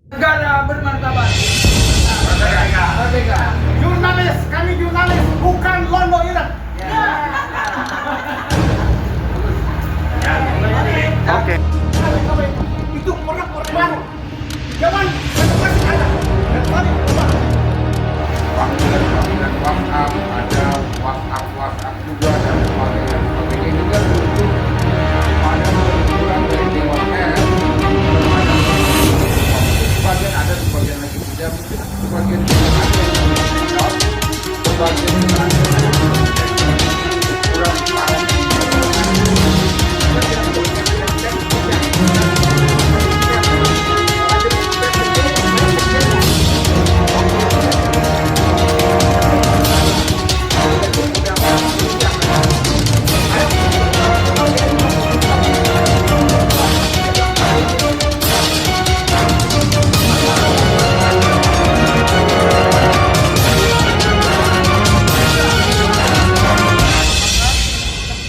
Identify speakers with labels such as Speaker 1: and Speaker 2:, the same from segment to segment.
Speaker 1: Negara bermartabat.
Speaker 2: Merdeka.
Speaker 3: Jurnalis, kami jurnalis, bukan londo ireng.
Speaker 2: Oke.
Speaker 3: Itu orang baru. Jangan masih ada.
Speaker 2: Panggilan WhatsApp, ada WhatsApp juga dan sebagainya juga berujung pada peraturan dari Dewan Pers. Sebagian ada, sebagian lagi tidak, mungkin sebagian tidak ada yang menonton, sebagian tidak ada kurang paham.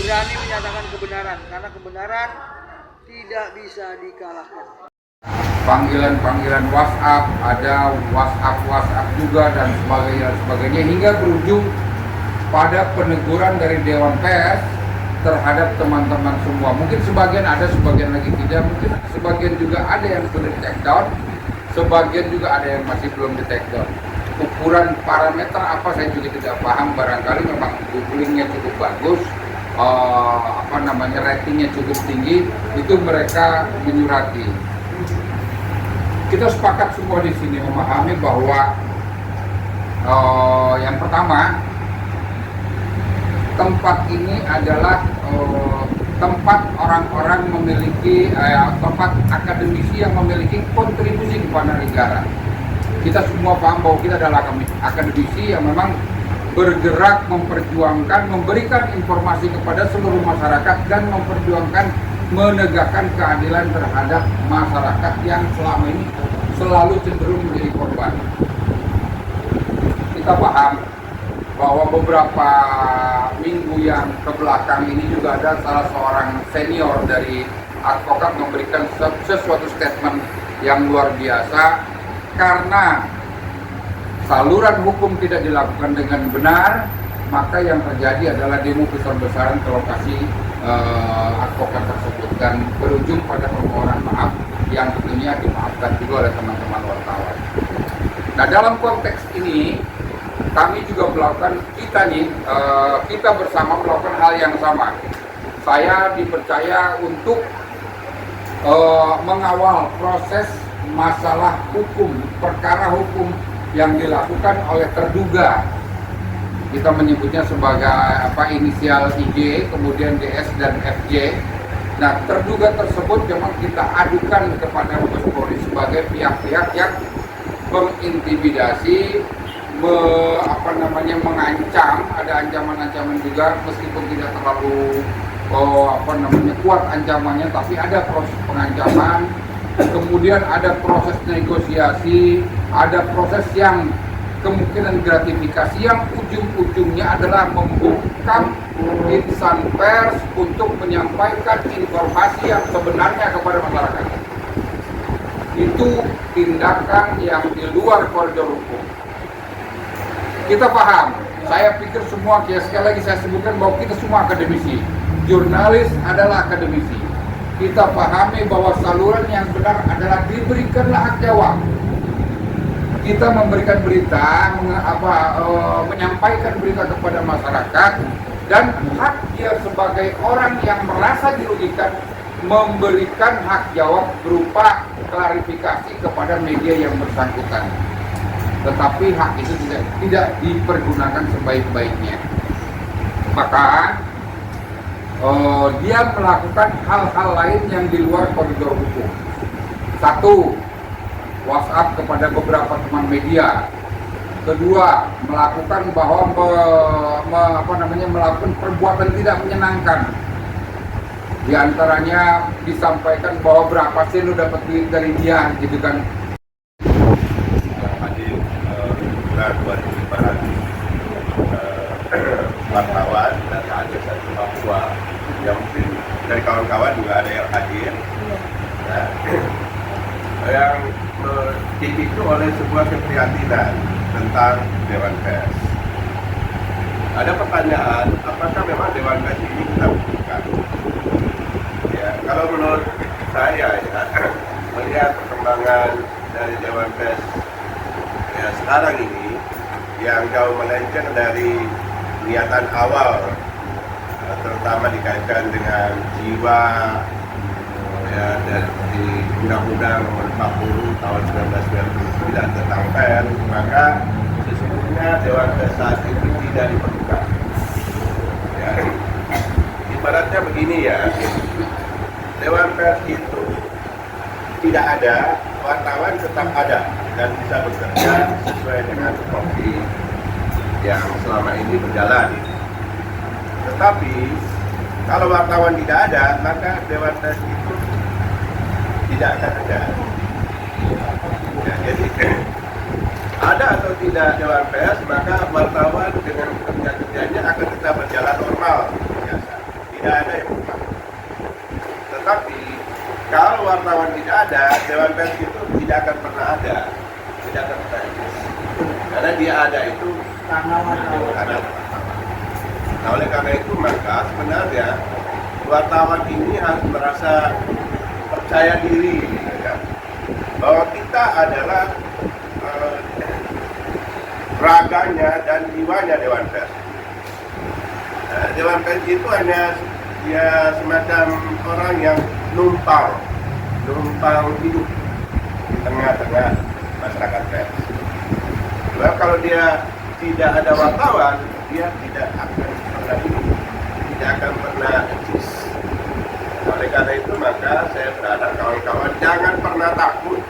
Speaker 1: Berani menyatakan kebenaran karena kebenaran tidak bisa dikalahkan.
Speaker 2: Panggilan WhatsApp, ada WhatsApp juga dan sebagainya hingga berujung pada peneguran dari Dewan Pers terhadap teman-teman semua. Mungkin sebagian ada, sebagian lagi tidak. Mungkin sebagian juga ada yang sudah di take down, sebagian juga ada yang masih belum di take down. Ukuran parameter apa saya juga tidak paham. Barangkali memang googlingnya cukup bagus, ratingnya cukup tinggi, itu mereka menyurati. Kita sepakat semua di sini memahami bahwa yang pertama, tempat ini adalah tempat orang-orang memiliki tempat akademisi yang memiliki kontribusi kepada negara. Kita semua paham bahwa kita adalah akademisi yang memang bergerak memperjuangkan, memberikan informasi kepada seluruh masyarakat dan memperjuangkan menegakkan keadilan terhadap masyarakat yang selama ini selalu cenderung menjadi korban. Kita paham bahwa beberapa minggu yang kebelakang ini juga ada salah seorang senior dari advokat memberikan sesuatu statement yang luar biasa karena saluran hukum tidak dilakukan dengan benar, maka yang terjadi adalah demo besar-besaran ke lokasi advokat tersebut dan berujung pada permohonan maaf yang tentunya dimaafkan juga oleh teman-teman wartawan. Nah, dalam konteks ini kami juga melakukan, kita bersama melakukan hal yang sama. Saya dipercaya untuk mengawal proses masalah hukum, perkara hukum yang dilakukan oleh terduga. Kita menyebutnya sebagai inisial IG, kemudian DS dan FJ. Nah, terduga tersebut memang kita adukan kepada Mabes Polri sebagai pihak-pihak yang mengintimidasi, mengancam, ada ancaman-ancaman juga meskipun tidak terlalu kuat ancamannya, tapi ada proses pengancaman, kemudian ada proses negosiasi, ada proses yang kemungkinan gratifikasi yang ujung-ujungnya adalah membungkam insan pers untuk menyampaikan informasi yang sebenarnya kepada masyarakat. Itu tindakan yang di luar koridor hukum. Kita paham, saya pikir semua, sekali lagi saya sebutkan bahwa kita semua akademisi. Jurnalis adalah akademisi. Kita pahami bahwa saluran yang benar adalah diberikanlah hak jawab. Kita memberikan berita, menyampaikan berita kepada masyarakat, dan hak dia sebagai orang yang merasa dirugikan memberikan hak jawab berupa klarifikasi kepada media yang bersangkutan. Tetapi hak itu tidak dipergunakan sebaik-baiknya. Maka dia melakukan hal-hal lain yang di luar koridor hukum. Satu, WhatsApp kepada beberapa teman media. Kedua, melakukan melakukan perbuatan tidak menyenangkan. Di antaranya disampaikan bahwa berapa sih lu dapat duit dari dia, gitu kan.
Speaker 4: Hadir sekitar 2.500 wartawan dan ada satu Papua yang mungkin dari kawan-kawan juga ada yang hadir. Nah, yang dipicu oleh sebuah keprihatinan tentang Dewan Pers. Ada pertanyaan, apakah memang Dewan Pers ini kita butuhkan? Ya, kalau menurut saya ya, melihat perkembangan dari Dewan Pers ya sekarang ini yang jauh melenceng dari niatan awal, terutama dikaitkan dengan jiwa ya dari Undang-Undang Nomor 40 Tahun 1999 tentang pers, maka sesungguhnya Dewan Pers saat ini tidak diperlukan. Ya, ibaratnya begini ya, Dewan Pers itu tidak ada, wartawan tetap ada dan bisa bekerja sesuai dengan fungsi yang selama ini berjalan. Tetapi kalau wartawan tidak ada, maka Dewan Pers itu tidak akan ada. Ya, jadi ada atau tidak Dewan Pers, maka wartawan dengan kerja-kerjanya akan tetap berjalan normal biasa. Tidak ada yang berubah. Tetapi kalau wartawan tidak ada, Dewan Pers itu tidak akan pernah ada, tidak akan pernah exist. Karena dia ada itu karena wartawan. Nah, oleh karena itu maka sebenarnya wartawan ini harus merasa percaya diri, ya, bahwa kita adalah raganya dan jiwanya Dewan Pers. Dewan Pers itu hanya ya semacam orang yang numpang hidup di tengah-tengah masyarakat pers. Sebab kalau dia tidak ada wartawan, dia tidak akan pernah hidup, tidak akan pernah eksis. Oleh karena itu maka saya berharap kawan-kawan jangan pernah takut,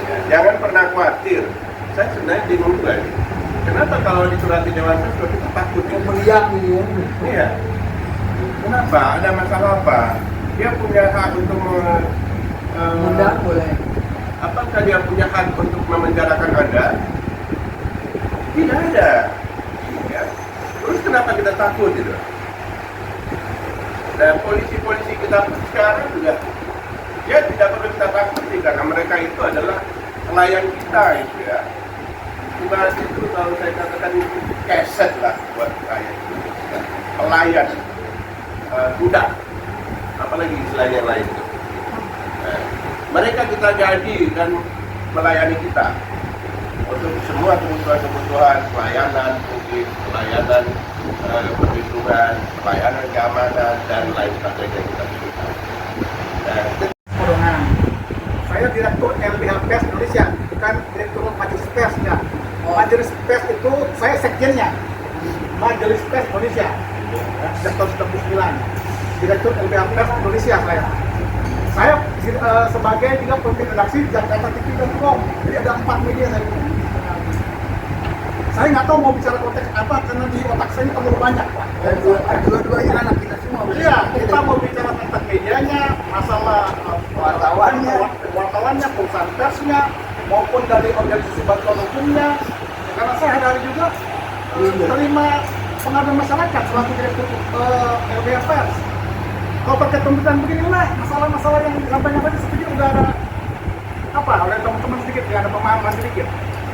Speaker 4: ya, jangan pernah khawatir. Saya sebenarnya bingung juga ini. Kenapa kalau disurati Dewan Pers kita takut?
Speaker 1: Melihat ini ya.
Speaker 4: Iya. Kenapa? Ada masalah apa? Dia punya hak untuk
Speaker 1: Undang boleh.
Speaker 4: apakah dia punya hak untuk memenjarakan Anda? Tidak ada. Ya. Terus kenapa kita takut gitu? Dan polisi-polisi kita pun sekarang juga ya tidak perlu kita takuti karena mereka itu adalah pelayan kita itu ya. Ibarat itu kalau saya katakan itu keset lah buat saya. Pelayan, budak, apalagi istilahnya yang lain. Mereka kita gaji dan melayani kita untuk semua kebutuhan pelayanan, mungkin pelayanan perlindungan, pelayanan keamanan dan lain sebagainya kita butuhkan.
Speaker 3: Saya direktur LBH Pers Indonesia, bukan direktur Majelis Pers ya. Majelis Pers itu saya sekjennya. Majelis Pers Indonesia. Sejak tahun 99. Direktur LBH Pers Indonesia saya. Saya sebagai juga pemimpin redaksi Jakarta TV.com. Jadi ada 4 media saya. Saya nggak tahu mau bicara konteks apa karena di otak saya ini terlalu banyak, Pak.
Speaker 1: Dua-duanya anak kita semua.
Speaker 3: Iya, kita mau bicara tentang medianya, masalah wartawannya, perusahaan persnya, maupun dari organisasi bantuan hukumnya. Karena saya hari juga terima pengaduan masyarakat selaku direktur LBH Pers. Kalau terkait pemberitaan begini lah, masalah-masalah yang sampai-sampai sedikit udah ada apa, oleh teman-teman sedikit ya, ada pemahaman sedikit.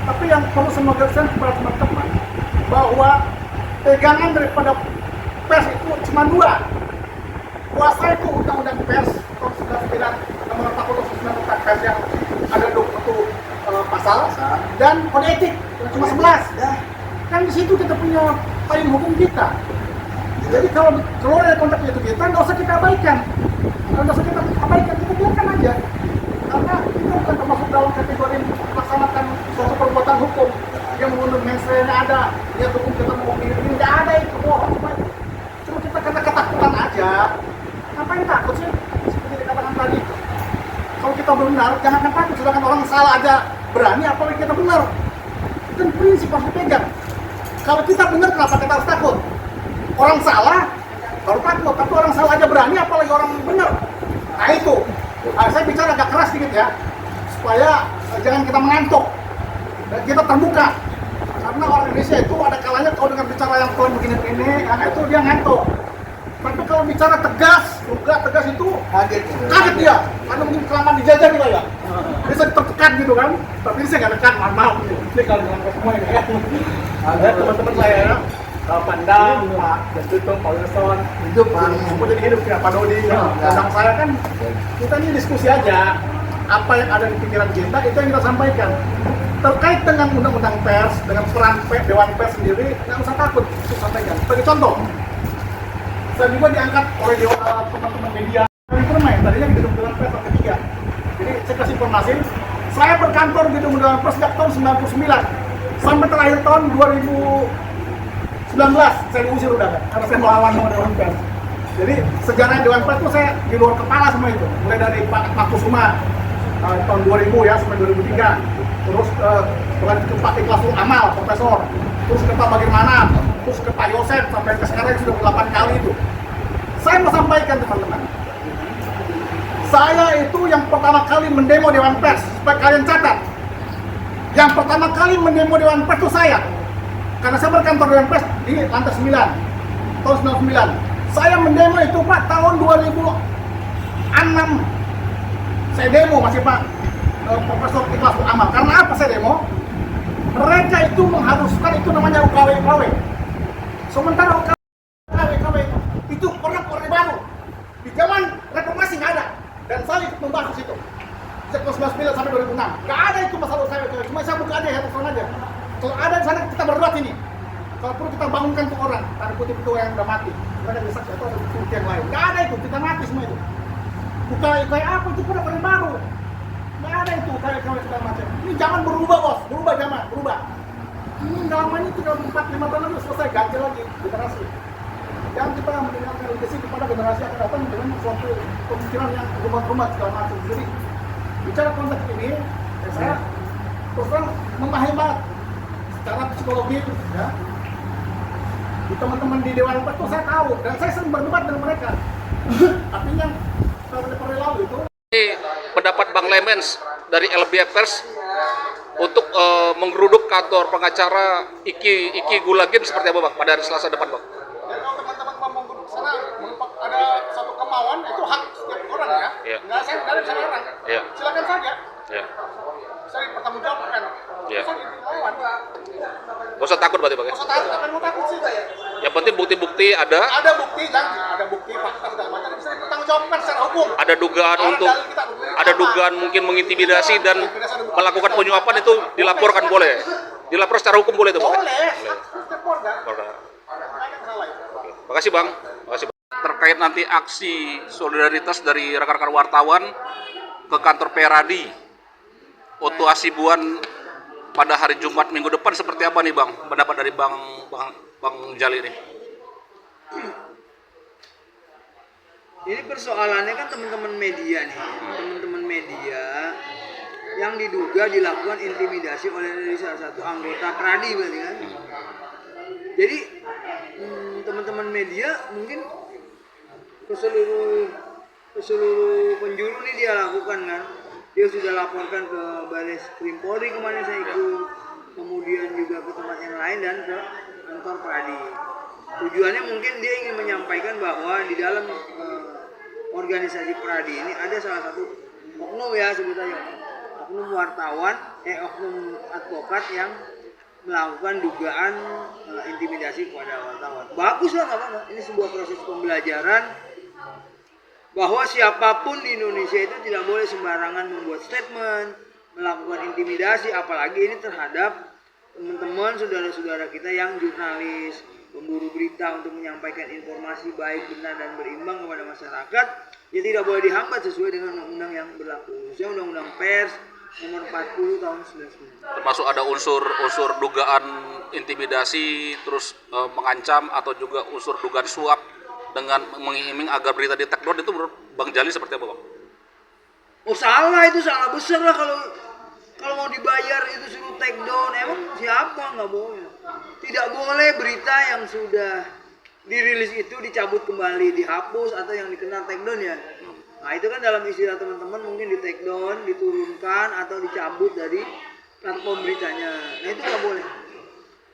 Speaker 3: Tapi yang perlu saya gariskan kepada teman-teman bahwa pegangan daripada pers itu cuma 2. Kuasa itu undang-undang pers tahun 99 nomor 49 tentang pers yang ada 20 pasal dan kode etik yang cuma 11. Kan di situ kita punya payung hukum kita. Jadi kalau keluar dari konteks itu kita nggak usah kita abaikan. Nggak usah kita abaikan, kita biarkan aja. Karena kita bukan termasuk dalam kategori melaksanakan suatu perbuatan hukum yang mengundang mensreanya ada, lihat hukum kita mau ini tidak ada itu bohong. Cuma kita kata ketakutan aja. Ngapain takut sih? Seperti dikatakan tadi. Kalau kita benar, jangan takut. Sedangkan orang salah aja berani, apalagi kita benar. Itu prinsip harus dipegang. Kalau kita benar, kenapa kita harus takut? Orang salah baru takut, tapi orang salah aja berani, apalagi orang benar. Nah itu. Saya bicara agak keras sedikit ya, supaya jangan kita mengantuk dan kita terbuka. Karena orang Indonesia itu ada kalanya kalau dengan bicara yang pelan begini-begini, itu dia ngantuk. Tapi kalau bicara tegas, tegas itu
Speaker 1: Kaget.
Speaker 3: kaget dia, karena mungkin kelamaan dijajah juga ya. Bisa tertekan gitu kan, tapi ini saya nggak tekan, maaf. Ini kalau dengan semua ini ya. Ada teman-teman saya ya, Pak Pandang, Pak Jatuto, Pak Wilson,
Speaker 1: Hidup Pak.
Speaker 3: semua jadi hidup ya, Pak Dodi. Tentang saya kan, kita ini diskusi aja. Apa yang ada di pikiran kita, itu yang kita sampaikan. Terkait dengan undang-undang pers, dengan peran Dewan Pers sendiri, nggak usah takut untuk sampaikan. Sebagai contoh, saya juga diangkat oleh teman-teman media dari Permain, tadinya di gedung Dewan Pers tahun ketiga. Jadi saya kasih informasi, saya berkantor di gedung Dewan Pers sejak tahun 99 sampai terakhir tahun 2019 saya diusir udah kan, karena saya melawan sama Dewan Pers. Jadi sejarah Dewan Pers itu saya di luar kepala semua itu, mulai dari Pak Makusuma tahun 2000 ya sampai 2003, terus ke Pak Ikhlasul Amal, Profesor, terus ke Pak Bagaimana, terus ke Pak Yosef sampai ke sekarang sudah 8 kali itu. Saya mau sampaikan teman-teman, saya itu yang pertama kali mendemo Dewan Pers, supaya kalian catat. Yang pertama kali mendemo Dewan Pers itu saya, karena saya berkantor Dewan Pers di lantai 9 tahun 99. Saya mendemo itu Pak tahun 2006. Saya demo masih Pak Profesor Ikhlasul Amal. Karena apa saya demo? Mereka itu mengharuskan itu namanya UKW. Sementara UKW itu orde baru. Di zaman reformasi nggak ada. Dan saya ikut membahas itu. Sejak tahun 1999 sampai 2006. Nggak ada itu masalah UKW. Cuma saya buka aja, satu aja. Kalau ada di sana kita berbuat ini. Kalau perlu kita bangunkan tuh orang. Tanda kutip itu yang udah mati. Mereka bisa saksi atau ada bukti yang lain. Nggak ada itu, kita mati semua itu. UKW apa itu orde baru. Nggak ada itu UKW segala macam. Ini zaman berubah bos, berubah zaman, berubah. Ini nggak lama ini 3-4-5 tahun lagi selesai, ganti lagi generasi. Dan kita mendengarkan legacy kepada generasi yang akan datang dengan suatu pemikiran yang rumah segala macam. Jadi bicara konteks ini, ya saya terus terang memahami banget secara psikologi, ya. Di teman-teman di Dewan Pers itu saya tahu dan saya sering berdebat dengan mereka. Artinya pada lalu itu.
Speaker 5: Pendapat Bang Lemens dari LBF Pers untuk menggeruduk kantor pengacara Iki Gulagin seperti apa Bang pada hari Selasa depan Bang?
Speaker 3: Ya kalau teman-teman mau menggeruduk sana ada satu kemauan itu hak setiap orang ya.
Speaker 5: Iya.
Speaker 3: Nggak saya nggak ada bisa larang.
Speaker 5: Iya.
Speaker 3: Silakan saja.
Speaker 5: Ya.
Speaker 3: Saya bertanggungjawabkan.
Speaker 5: Iya.
Speaker 3: Saya dilawan.
Speaker 5: Gak usah takut berarti Bang ya?
Speaker 3: Nggak usah takut, apa mau takut sih?
Speaker 5: Yang penting bukti-bukti ada
Speaker 3: Ada bukti fakta segala macam bisa dipertanggungjawabkan secara hukum.
Speaker 5: ada dugaan untuk ada dugaan mungkin mengintimidasi dan melakukan penyuapan itu dilaporkan boleh. Dilaporkan secara hukum boleh itu Bang?
Speaker 3: Boleh. Setiap warga. Mereka salah itu.
Speaker 5: Makasih Bang. Makasih Bang. Terkait nanti aksi solidaritas dari rekan-rekan wartawan ke kantor Peradi Oto Hasibuan pada hari Jumat minggu depan seperti apa nih Bang? Pendapat dari Bang Jali nih.
Speaker 1: Ini persoalannya kan teman-teman media nih, teman-teman media yang diduga dilakukan intimidasi oleh salah satu anggota Pradi berarti kan. Jadi teman-teman media mungkin ke seluruh penjuru nih dia lakukan kan. Dia sudah laporkan ke Baris Krim Polri kemarin saya ikut, kemudian juga ke tempat yang lain dan ke kantor Pradi. Tujuannya mungkin dia ingin menyampaikan bahwa di dalam organisasi Pradi ini ada salah satu oknum ya sebetulnya oknum wartawan, oknum advokat yang melakukan dugaan intimidasi kepada wartawan. Bagus lah nggak apa-apa. Ini sebuah proses pembelajaran bahwa siapapun di Indonesia itu tidak boleh sembarangan membuat statement, melakukan intimidasi, apalagi ini terhadap teman-teman saudara-saudara kita yang jurnalis, pemburu berita untuk menyampaikan informasi baik, benar dan berimbang kepada masyarakat, ya tidak boleh dihambat sesuai dengan undang-undang yang berlaku. Khususnya Undang-Undang Pers nomor 40 tahun 99.
Speaker 5: Termasuk ada unsur dugaan intimidasi, terus mengancam atau juga unsur dugaan suap dengan mengiming agar berita di take down, itu menurut Bang Jali seperti apa Bang?
Speaker 1: Oh salah, itu salah besar lah kalau mau dibayar itu suruh take down. Emang siapa nggak boleh? Tidak boleh berita yang sudah dirilis itu dicabut kembali, dihapus atau yang dikenal take down ya. Nah itu kan dalam istilah teman-teman mungkin di take down, diturunkan atau dicabut dari platform beritanya. Nah itu nggak boleh.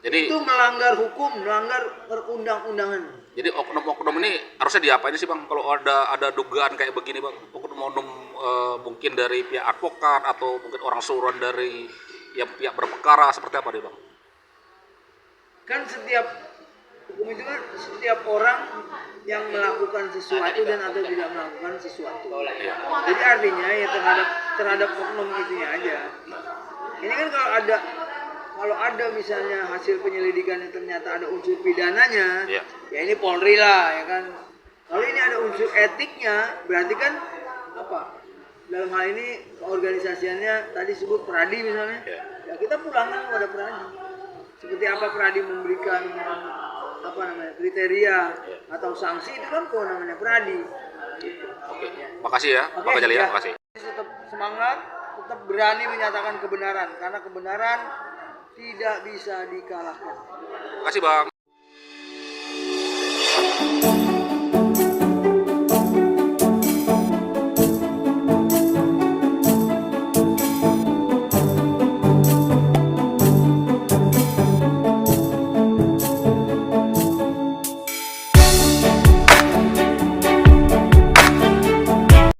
Speaker 5: Jadi
Speaker 1: itu melanggar hukum, melanggar perundang-undangan.
Speaker 5: Jadi oknum-oknum ini harusnya diapain sih Bang? Kalau ada dugaan kayak begini Bang, oknum-oknum mungkin dari pihak advokat atau mungkin orang suruhan dari yang pihak berperkara seperti apa deh Bang?
Speaker 1: Kan setiap hukum itu kan setiap orang yang melakukan sesuatu dan atau tidak melakukan sesuatu.
Speaker 5: Iya.
Speaker 1: Jadi artinya ya terhadap oknum itunya aja. Ini kan kalau ada misalnya hasil penyelidikan yang ternyata ada unsur pidananya,
Speaker 5: Iya.
Speaker 1: ya ini Polri lah ya kan. Kalau ini ada unsur etiknya, berarti kan apa? Dalam hal ini organisasiannya tadi sebut Pradi misalnya,
Speaker 5: Iya.
Speaker 1: ya kita pulangkan kepada Pradi. Seperti apa Pradi memberikan kriteria atau sanksi itu kan kewenangannya Pradi.
Speaker 5: Oke. Makasih ya, Pak Gajali ya, makasih.
Speaker 1: Tetap semangat, tetap berani menyatakan kebenaran karena kebenaran tidak bisa dikalahkan.
Speaker 5: Makasih Bang.